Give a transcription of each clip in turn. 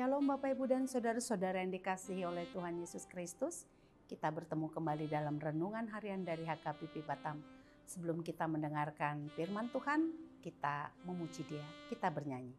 Shalom Bapak Ibu dan Saudara-saudara yang dikasihi oleh Tuhan Yesus Kristus. Kita bertemu kembali dalam renungan harian dari HKBP Batam. Sebelum kita mendengarkan firman Tuhan, kita memuji Dia, kita bernyanyi.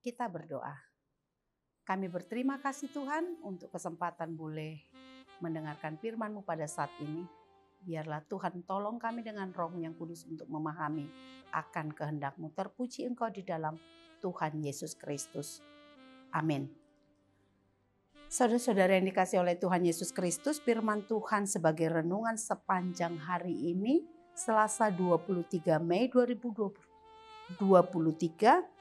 Kita berdoa. Kami berterima kasih Tuhan untuk kesempatan boleh mendengarkan firman-Mu pada saat ini. Biarlah Tuhan tolong kami dengan Roh yang kudus untuk memahami akan kehendak-Mu. Terpuji Engkau di dalam Tuhan Yesus Kristus. Amin. Saudara-saudara yang dikasihi oleh Tuhan Yesus Kristus, firman Tuhan sebagai renungan sepanjang hari ini, Selasa 23 Mei 2023,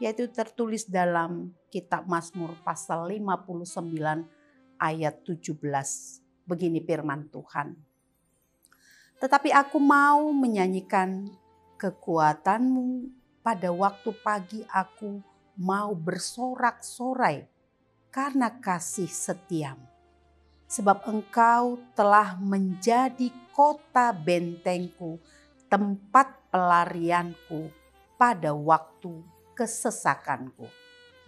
yaitu tertulis dalam kitab Mazmur pasal 59 ayat 17. Begini firman Tuhan. Tetapi aku mau menyanyikan kekuatan-Mu, pada waktu pagi aku mau bersorak-sorai karena kasih setiamu. Sebab Engkau telah menjadi kota bentengku, tempat pelarianku pada waktu kesesakanku.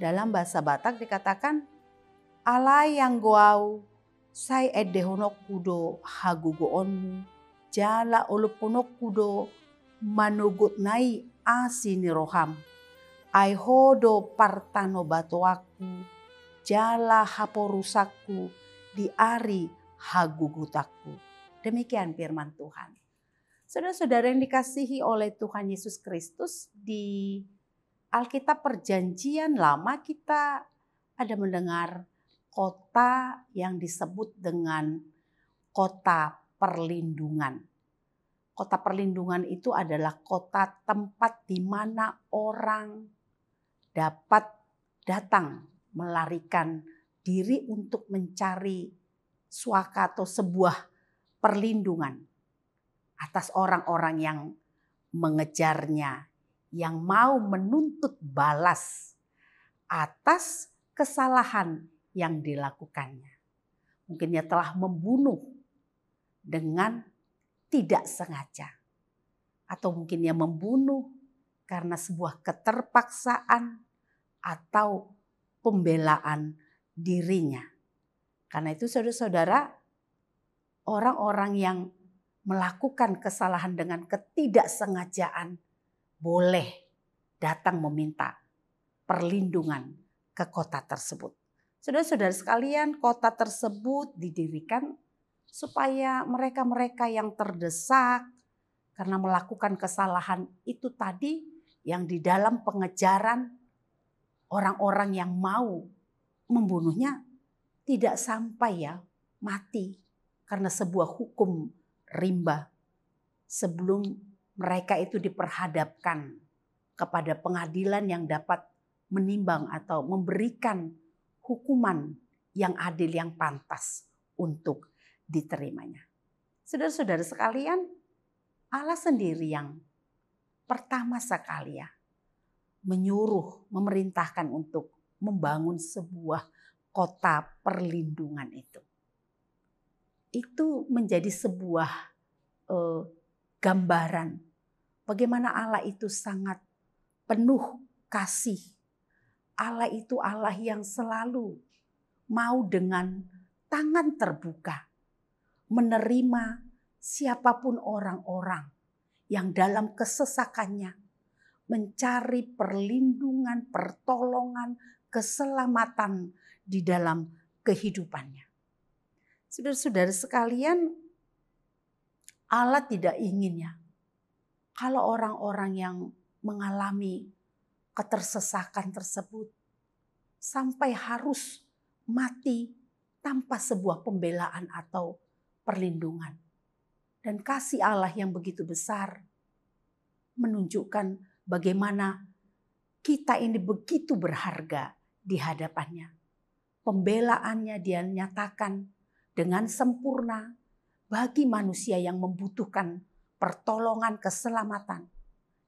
Dalam bahasa Batak dikatakan, Alai yang goau, sai edehonok kudo hagugoonmu, jala oluponok kudo manugut nai asini roham, ai hodo partano batoaku, jala haporusakku di ari hagugutaku. Demikian firman Tuhan. Saudara-saudara yang dikasihi oleh Tuhan Yesus Kristus, di Alkitab Perjanjian Lama kita ada mendengar kota yang disebut dengan kota perlindungan. Kota perlindungan itu adalah kota tempat di mana orang dapat datang melarikan diri untuk mencari suaka atau sebuah perlindungan atas orang-orang yang mengejarnya, yang mau menuntut balas atas kesalahan yang dilakukannya. Mungkin dia telah membunuh dengan tidak sengaja. Atau mungkin dia membunuh karena sebuah keterpaksaan atau pembelaan dirinya. Karena itu saudara-saudara, orang-orang yang melakukan kesalahan dengan ketidaksengajaan boleh datang meminta perlindungan ke kota tersebut. Saudara-saudara sekalian, kota tersebut didirikan supaya mereka-mereka yang terdesak karena melakukan kesalahan itu tadi, yang di dalam pengejaran orang-orang yang mau membunuhnya tidak sampai ya mati karena sebuah hukum rimba sebelum mereka itu diperhadapkan kepada pengadilan yang dapat menimbang atau memberikan hukuman yang adil, yang pantas untuk diterimanya. Saudara-saudara sekalian, Allah sendiri yang pertama sekali ya menyuruh, memerintahkan untuk membangun sebuah kota perlindungan itu. Itu menjadi sebuah gambaran bagaimana Allah itu sangat penuh kasih. Allah itu Allah yang selalu mau dengan tangan terbuka menerima siapapun orang-orang yang dalam kesesakannya mencari perlindungan, pertolongan, keselamatan di dalam kehidupannya. Saudara-saudara sekalian, Allah tidak ingin ya kalau orang-orang yang mengalami ketersesakan tersebut sampai harus mati tanpa sebuah pembelaan atau perlindungan. Dan kasih Allah yang begitu besar menunjukkan bagaimana kita ini begitu berharga di hadapannya. Pembelaannya dia nyatakan dengan sempurna bagi manusia yang membutuhkan pertolongan keselamatan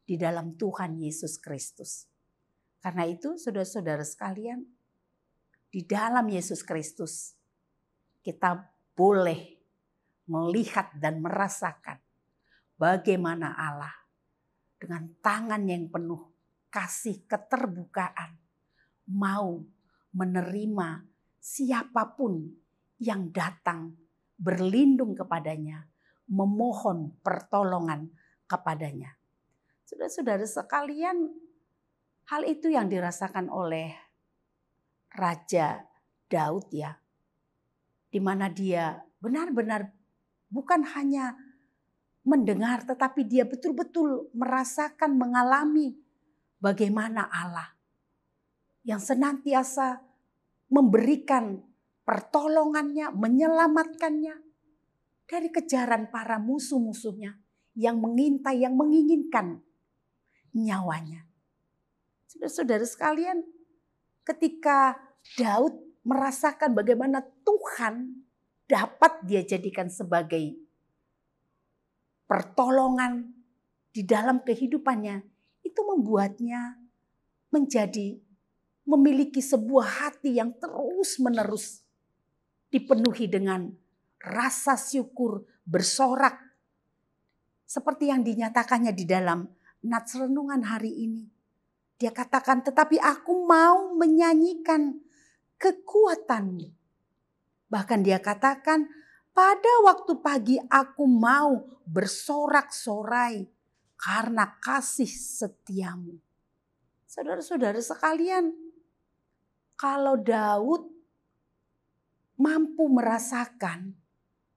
di dalam Tuhan Yesus Kristus. Karena itu saudara-saudara sekalian, di dalam Yesus Kristus kita boleh melihat dan merasakan bagaimana Allah dengan tangan yang penuh kasih keterbukaan mau menerima siapapun yang datang berlindung kepadanya, memohon pertolongan kepadanya. Saudara-saudara sekalian, hal itu yang dirasakan oleh Raja Daud ya, di mana dia benar-benar bukan hanya mendengar, tetapi dia betul-betul merasakan, mengalami bagaimana Allah yang senantiasa memberikan pertolongannya, menyelamatkannya dari kejaran para musuh-musuhnya yang mengintai, yang menginginkan nyawanya. Saudara-saudara sekalian, ketika Daud merasakan bagaimana Tuhan dapat dia jadikan sebagai pertolongan di dalam kehidupannya, itu membuatnya menjadi memiliki sebuah hati yang terus-menerus dipenuhi dengan rasa syukur, bersorak. Seperti yang dinyatakannya di dalam nats renungan hari ini. Dia katakan, tetapi aku mau menyanyikan kekuatan-Mu. Bahkan dia katakan, pada waktu pagi aku mau bersorak-sorai karena kasih setia-Mu. Saudara-saudara sekalian, kalau Daud mampu merasakan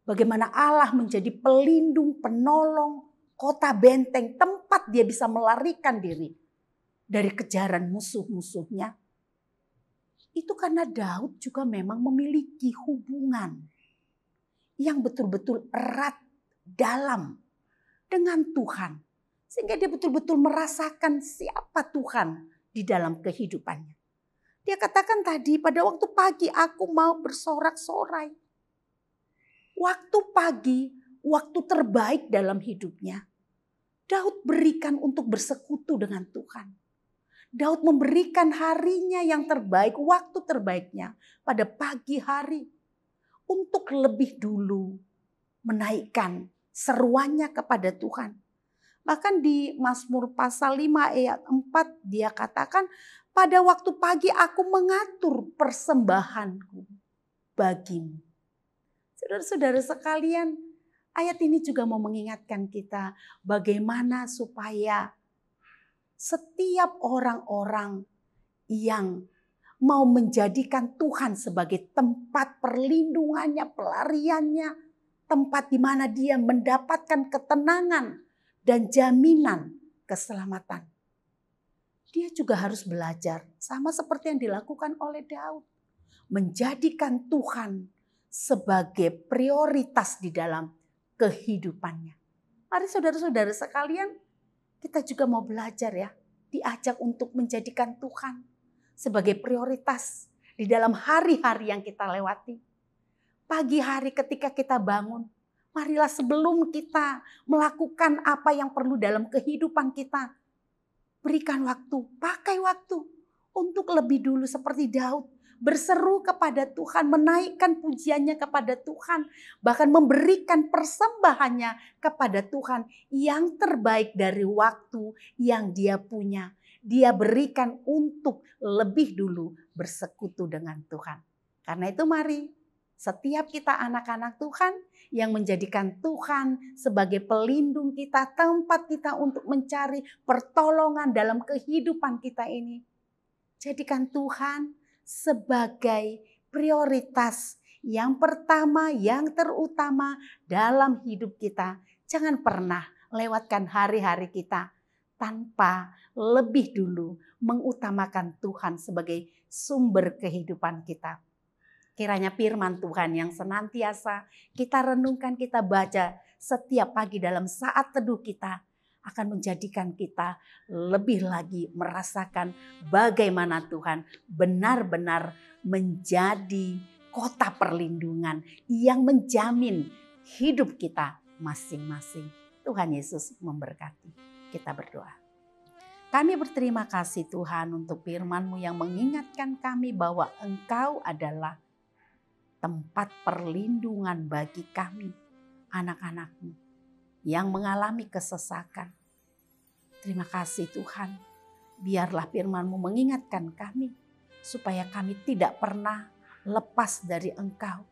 bagaimana Allah menjadi pelindung, penolong, kota benteng, tempat dia bisa melarikan diri dari kejaran musuh-musuhnya. Itu karena Daud juga memang memiliki hubungan yang betul-betul erat, dalam dengan Tuhan. Sehingga dia betul-betul merasakan siapa Tuhan di dalam kehidupannya. Dia katakan tadi, pada waktu pagi aku mau bersorak-sorai. Waktu pagi, waktu terbaik dalam hidupnya. Daud berikan untuk bersekutu dengan Tuhan. Daud memberikan harinya yang terbaik, waktu terbaiknya pada pagi hari. Untuk lebih dulu menaikkan seruannya kepada Tuhan. Bahkan di Mazmur pasal 5 ayat 4 dia katakan, pada waktu pagi aku mengatur persembahanku bagimu. Saudara-saudara sekalian, ayat ini juga mau mengingatkan kita bagaimana supaya setiap orang-orang yang mau menjadikan Tuhan sebagai tempat perlindungannya, pelariannya, tempat di mana dia mendapatkan ketenangan dan jaminan keselamatan. Dia juga harus belajar sama seperti yang dilakukan oleh Daud. Menjadikan Tuhan sebagai prioritas di dalam kehidupannya. Mari saudara-saudara sekalian, kita juga mau belajar ya. Diajak untuk menjadikan Tuhan sebagai prioritas di dalam hari-hari yang kita lewati. Pagi hari ketika kita bangun, marilah sebelum kita melakukan apa yang perlu dalam kehidupan kita, berikan waktu, pakai waktu untuk lebih dulu seperti Daud. Berseru kepada Tuhan, menaikkan pujiannya kepada Tuhan. Bahkan memberikan persembahannya kepada Tuhan. Yang terbaik dari waktu yang dia punya. Dia berikan untuk lebih dulu bersekutu dengan Tuhan. Karena itu mari setiap kita anak-anak Tuhan yang menjadikan Tuhan sebagai pelindung kita, tempat kita untuk mencari pertolongan dalam kehidupan kita ini. Jadikan Tuhan sebagai prioritas yang pertama, yang terutama dalam hidup kita. Jangan pernah lewatkan hari-hari kita tanpa lebih dulu mengutamakan Tuhan sebagai sumber kehidupan kita. Kiranya firman Tuhan yang senantiasa kita renungkan, kita baca setiap pagi dalam saat teduh kita akan menjadikan kita lebih lagi merasakan bagaimana Tuhan benar-benar menjadi kota perlindungan yang menjamin hidup kita masing-masing. Tuhan Yesus memberkati. Kita berdoa. Kami berterima kasih Tuhan untuk firman-Mu yang mengingatkan kami bahwa Engkau adalah tempat perlindungan bagi kami, anak-anak-Mu yang mengalami kesesakan. Terima kasih Tuhan, biarlah firman-Mu mengingatkan kami supaya kami tidak pernah lepas dari Engkau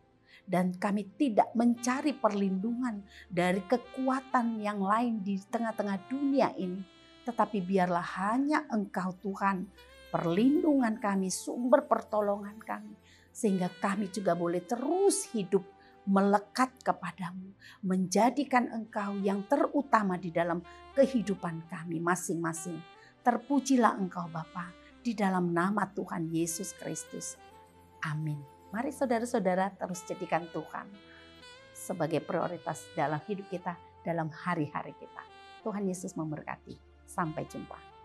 dan kami tidak mencari perlindungan dari kekuatan yang lain di tengah-tengah dunia ini, tetapi biarlah hanya Engkau Tuhan, perlindungan kami, sumber pertolongan kami, sehingga kami juga boleh terus hidup melekat kepadamu, menjadikan Engkau yang terutama di dalam kehidupan kami masing-masing. Terpujilah Engkau Bapa di dalam nama Tuhan Yesus Kristus. Amin. Mari saudara-saudara terus jadikan Tuhan sebagai prioritas dalam hidup kita, dalam hari-hari kita. Tuhan Yesus memberkati. Sampai jumpa.